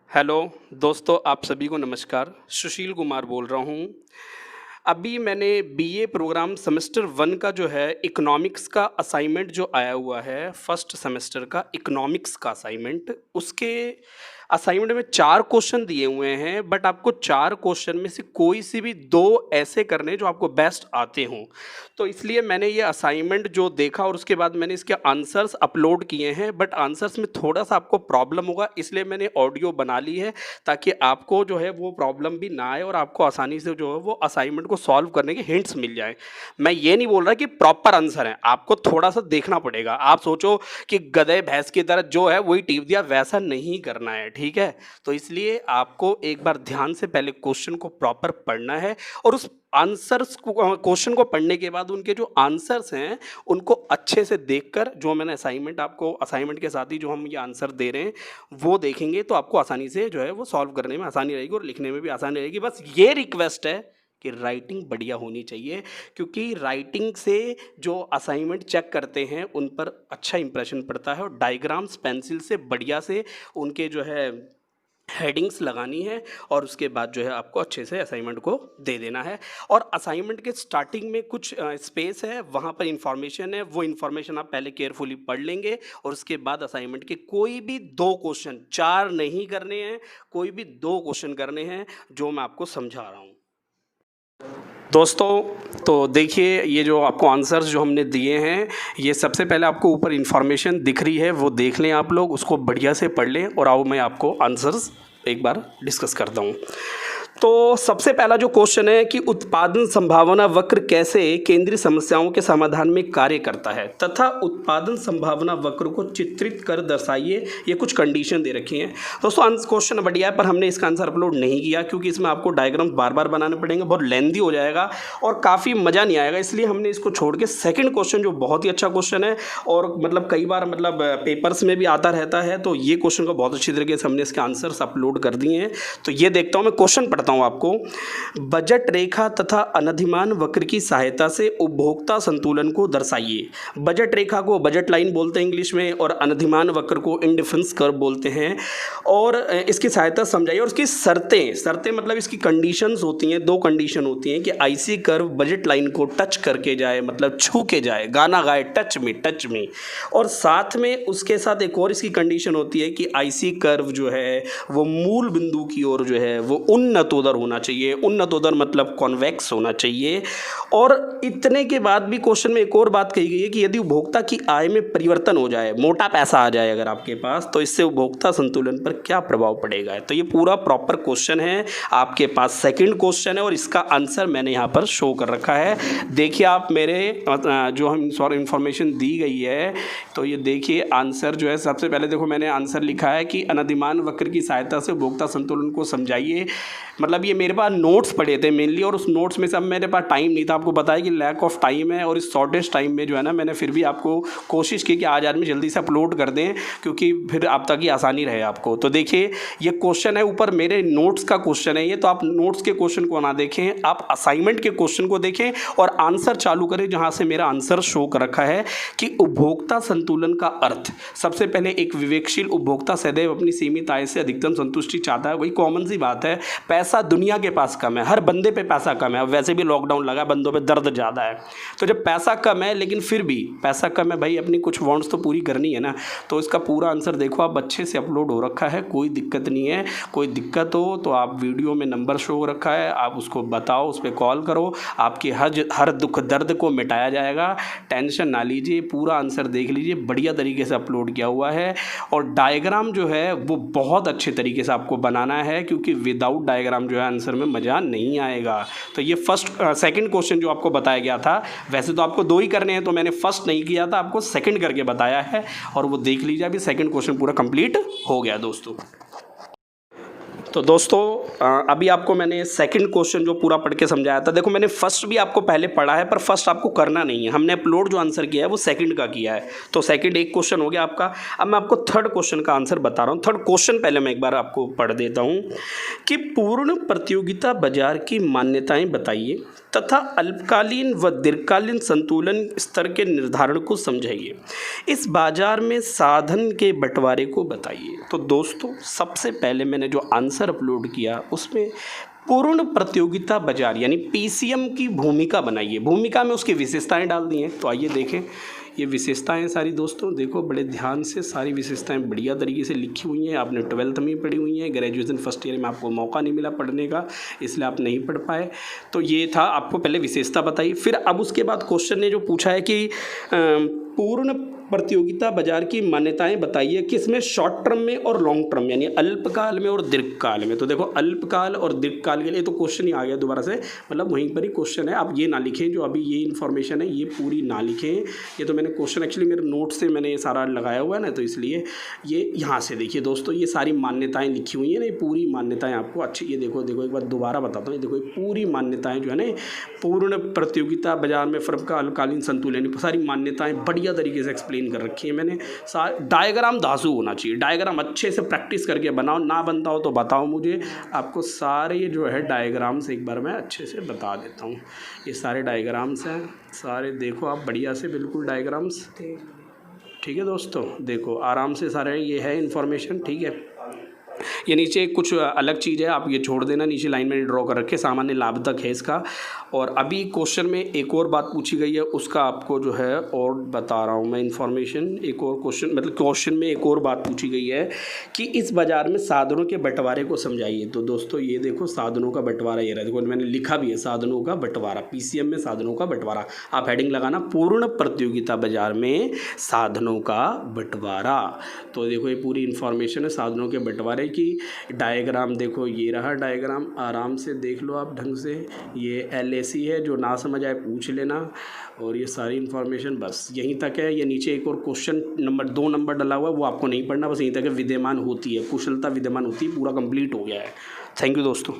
Hello दोस्तों, आप सभी को नमस्कार। सुशील कुमार बोल रहा हूँ। अभी मैंने बीए प्रोग्राम सेमेस्टर 1 का जो है इकोनॉमिक्स का असाइनमेंट जो आया हुआ है, फर्स्ट सेमेस्टर का इकोनॉमिक्स का असाइनमेंट, उसके असाइनमेंट में 4 क्वेश्चन दिए हुए हैं। बट आपको 4 क्वेश्चन में से कोई सी भी 2 ऐसे करने जो आपको बेस्ट आते हों। तो इसलिए मैंने ये असाइनमेंट जो देखा और उसके बाद मैंने इसके आंसर्स अपलोड किए हैं। बट आंसर्स में थोड़ा सा आपको प्रॉब्लम होगा, इसलिए मैंने ऑडियो बना ली है ताकि आपको जो है वो प्रॉब्लम भी ना आए और आपको आसानी से जो है वो असाइनमेंट को सॉल्व करने के हिंट्स मिल जाए। मैं ये नहीं बोल रहा कि प्रॉपर आंसर है, आपको थोड़ा सा देखना पड़ेगा। आप सोचो कि गधे भैंस की तरह जो है वही टीप दिया, वैसा नहीं करना है, ठीक है। तो इसलिए आपको एक बार ध्यान से पहले क्वेश्चन को प्रॉपर पढ़ना है और उस आंसर्स को, क्वेश्चन को पढ़ने के बाद उनके जो आंसर्स हैं उनको अच्छे से देखकर, जो मैंने असाइनमेंट आपको असाइनमेंट के साथ ही जो हम ये आंसर दे रहे हैं वो देखेंगे तो आपको आसानी से जो है वो सॉल्व करने में आसानी रहेगी और लिखने में भी आसानी रहेगी। बस ये रिक्वेस्ट है कि राइटिंग बढ़िया होनी चाहिए, क्योंकि राइटिंग से जो असाइनमेंट चेक करते हैं उन पर अच्छा इंप्रेशन पड़ता है और डायग्राम्स पेंसिल से बढ़िया से उनके जो है हेडिंग्स लगानी है और उसके बाद जो है आपको अच्छे से असाइनमेंट को दे देना है। और असाइनमेंट के स्टार्टिंग में कुछ स्पेस है, वहाँ पर इंफॉर्मेशन है, वो इंफॉर्मेशन आप पहले केयरफुली पढ़ लेंगे और उसके बाद असाइनमेंट के कोई भी 2 क्वेश्चन, 4 नहीं करने हैं, कोई भी 2 क्वेश्चन करने हैं जो मैं आपको समझा रहा हूँ। दोस्तों तो देखिए, ये जो आपको आंसर्स जो हमने दिए हैं, ये सबसे पहले आपको ऊपर इन्फॉर्मेशन दिख रही है, वो देख लें आप लोग, उसको बढ़िया से पढ़ लें और आओ मैं आपको आंसर्स एक बार डिस्कस करता हूँ। तो सबसे पहला जो क्वेश्चन है कि उत्पादन संभावना वक्र कैसे केंद्रीय समस्याओं के समाधान में कार्य करता है तथा उत्पादन संभावना वक्र को चित्रित कर दर्शाइए। ये कुछ कंडीशन दे रखी हैं दोस्तों। क्वेश्चन बढ़िया है, पर हमने इसका आंसर अपलोड नहीं किया क्योंकि इसमें आपको डायग्राम बार बार बनाने पड़ेंगे, बहुत लेंदी हो जाएगा और काफ़ी मज़ा नहीं आएगा, इसलिए हमने इसको छोड़ के सेकेंड क्वेश्चन जो बहुत ही अच्छा क्वेश्चन है और मतलब कई बार मतलब पेपर्स में भी आता रहता है, तो ये क्वेश्चन को बहुत अच्छी तरीके से हमने इसके आंसर्स अपलोड कर दिए हैं। तो ये देखता हूँ, मैं क्वेश्चन पढ़ता हूं आपको। बजट रेखा तथा अनधिमान वक्र की सहायता से उपभोक्ता संतुलन को दर्शाइए। बजट रेखा को बजट लाइन बोलते हैं इंग्लिश में और अनधिमान वक्र को इंडिफरेंस कर्व बोलते हैं। और इसकी सहायता समझाइए और इसकी शर्तें मतलब इसकी कंडीशंस होती हैं, 2 कंडीशन होती हैं कि आईसी कर्व बजट लाइन को टच करके जाए, मतलब छू के जाए, गाना गाए टच में। और साथ में उसके साथ एक और इसकी कंडीशन होती है कि आईसी कर्व जो है वो मूल बिंदु की ओर जो है वो उन्नतोदर होना चाहिए। उन्नतोदर मतलब कॉन्वेक्स होना चाहिए। और इतने के बाद भी क्वेश्चन में एक और बात कही गई है कि यदि उपभोक्ता की आय में परिवर्तन हो जाए, मोटा पैसा आ जाए अगर आपके पास, तो इससे उपभोक्ता संतुलन पर क्या प्रभाव पड़ेगा। तो ये पूरा प्रॉपर क्वेश्चन है आपके पास। सेकंड क्वेश्चन है और इसका आंसर मैंने यहाँ पर शो कर रखा है। देखिए आप मेरे जो हम इंफॉर्मेशन दी गई है, तो ये देखिए आंसर जो है, सबसे पहले देखो मैंने आंसर लिखा है कि अनधिमान वक्र की सहायता से उपभोक्ता संतुलन को समझाइए। मतलब ये मेरे पास नोट्स पड़े थे मेनली और उस नोट्स में से अब मेरे पास टाइम नहीं था, आपको बताया कि लैक ऑफ टाइम है और इस शॉर्टेस्ट टाइम में जो है ना, मैंने फिर भी आपको कोशिश की कि आज में जल्दी से अपलोड कर दें क्योंकि फिर आप तक ही आसानी रहे आपको। तो देखिए ये क्वेश्चन है, ऊपर मेरे नोट्स का क्वेश्चन है ये, तो आप नोट्स के क्वेश्चन को ना देखें, आप असाइनमेंट के क्वेश्चन को देखें और आंसर चालू करें जहाँ से मेरा आंसर शो कर रखा है कि उपभोक्ता संतुलन का अर्थ। सबसे पहले एक विवेकशील उपभोक्ता सदैव अपनी सीमित आय से अधिकतम संतुष्टि चाहता है। वही कॉमन सी बात है, पैसा दुनिया के पास कम है, हर बंदे पे पैसा कम है। वैसे भी लॉकडाउन लगा, बंदों पे दर्द ज़्यादा है, तो जब पैसा कम है लेकिन फिर भी पैसा कम है भाई, अपनी कुछ वांट्स तो पूरी करनी है ना। तो इसका पूरा आंसर देखो आप, अच्छे से अपलोड हो रखा है, कोई दिक्कत नहीं है। कोई दिक्कत हो तो आप वीडियो में नंबर शो हो रखा है, आप उसको बताओ, उस पर कॉल करो, आपके हर दुख दर्द को मिटाया जाएगा। टेंशन ना लीजिए, पूरा आंसर देख लीजिए, बढ़िया तरीके से अपलोड किया हुआ है। और डायग्राम जो है वो बहुत अच्छे तरीके से आपको बनाना है, क्योंकि विदाउट डायग्राम जो है आंसर में मज़ा नहीं आएगा। तो ये सेकंड क्वेश्चन जो आपको बताया गया था, वैसे तो आपको 2 ही करने हैं, तो मैंने फर्स्ट नहीं किया था, आपको सेकंड करके बताया है और वो देख लीजिए। अभी सेकंड क्वेश्चन पूरा कंप्लीट हो गया दोस्तों। तो दोस्तों अभी आपको मैंने सेकंड क्वेश्चन जो पूरा पढ़ के समझाया था, देखो मैंने फर्स्ट भी आपको पहले पढ़ा है, पर फर्स्ट आपको करना नहीं है, हमने अपलोड जो आंसर किया है वो सेकंड का किया है। तो सेकंड एक क्वेश्चन हो गया आपका। अब मैं आपको थर्ड क्वेश्चन का आंसर बता रहा हूँ। थर्ड क्वेश्चन पहले मैं एक बार आपको पढ़ देता हूँ कि पूर्ण प्रतियोगिता बाजार की मान्यताएं बताइए तथा अल्पकालीन व दीर्घकालीन संतुलन स्तर के निर्धारण को समझाइए। इस बाजार में साधन के बंटवारे को बताइए। तो दोस्तों सबसे पहले मैंने जो आंसर अपलोड किया उसमें पूर्ण प्रतियोगिता बाजार यानी पीसीएम की भूमिका बनाइए। भूमिका में उसकी विशेषताएं डाल दी हैं। तो आइए देखें, ये विशेषताएं सारी दोस्तों देखो बड़े ध्यान से, सारी विशेषताएं बढ़िया तरीके से लिखी हुई हैं। आपने 12th में पढ़ी हुई हैं, ग्रेजुएशन फर्स्ट ईयर में आपको मौका नहीं मिला पढ़ने का, इसलिए आप नहीं पढ़ पाए। तो ये था, आपको पहले विशेषता बताई। फिर अब उसके बाद क्वेश्चन ने जो पूछा है कि पूर्ण प्रतियोगिता बाजार की मान्यताएं बताइए, किसमें, शॉर्ट टर्म में और लॉन्ग टर्म यानी अल्पकाल में और दीर्घकाल में। तो देखो अल्पकाल और दीर्घकाल के लिए तो क्वेश्चन ही आ गया दोबारा से, मतलब वहीं पर ही क्वेश्चन है। आप ये ना लिखें, जो अभी ये इन्फॉर्मेशन है ये पूरी ना लिखें। ये तो मैंने क्वेश्चन एक्चुअली मेरे नोट से मैंने ये सारा लगाया हुआ है ना, तो इसलिए ये यहाँ से देखिए दोस्तों, ये सारी मान्यताएँ लिखी हुई हैं ना, ये पूरी मान्यताएँ आपको अच्छी, ये देखो एक बार दोबारा बताता हूँ, ये देखो ये पूरी मान्यताएँ जो है ना, पूर्ण प्रतियोगिता बाजार में फर्म का अल्पकालीन संतुलन, सारी मान्यताएँ बढ़िया तरीके से एक्सप्लेन कर रखी है मैंने। डायग्राम धांसू होना चाहिए, डायग्राम अच्छे से प्रैक्टिस करके बनाओ, ना बनता हो तो बताओ मुझे, आपको सारे जो है डायग्राम्स एक बार मैं अच्छे से बता देता हूँ। ये सारे डायग्राम्स हैं, सारे देखो आप बढ़िया से, बिल्कुल डायग्राम्स, ठीक है दोस्तों। देखो आराम से सारे ये है इन्फॉर्मेशन, ठीक है। ये नीचे कुछ अलग चीज़ है, आप ये छोड़ देना, नीचे लाइन में ड्रॉ कर रखे, सामान्य लाभ तक है इसका। और अभी क्वेश्चन में एक और बात पूछी गई है, उसका आपको जो है और बता रहा हूँ मैं इन्फॉर्मेशन। एक और क्वेश्चन, मतलब क्वेश्चन में एक और बात पूछी गई है कि इस बाज़ार में साधनों के बंटवारे को समझाइए। तो दोस्तों ये देखो साधनों का बंटवारा ये रहा, देखो मैंने लिखा भी है साधनों का बंटवारा, पीसीएम में साधनों का बंटवारा। आप हेडिंग लगाना पूर्ण प्रतियोगिता बाजार में साधनों का बंटवारा। तो देखो ये पूरी इन्फॉर्मेशन है साधनों के बंटवारे की। डायग्राम देखो ये रहा डायग्राम, आराम से देख लो आप ढंग से। ये LAC है, जो ना समझ आए पूछ लेना। और ये सारी इन्फॉर्मेशन बस यहीं तक है। ये नीचे एक और क्वेश्चन नंबर 2 नंबर डला हुआ है, वो आपको नहीं पढ़ना, बस यहीं तक है, विद्यमान होती है, कुशलता विद्यमान होती है, पूरा कंप्लीट हो गया है। थैंक यू दोस्तों।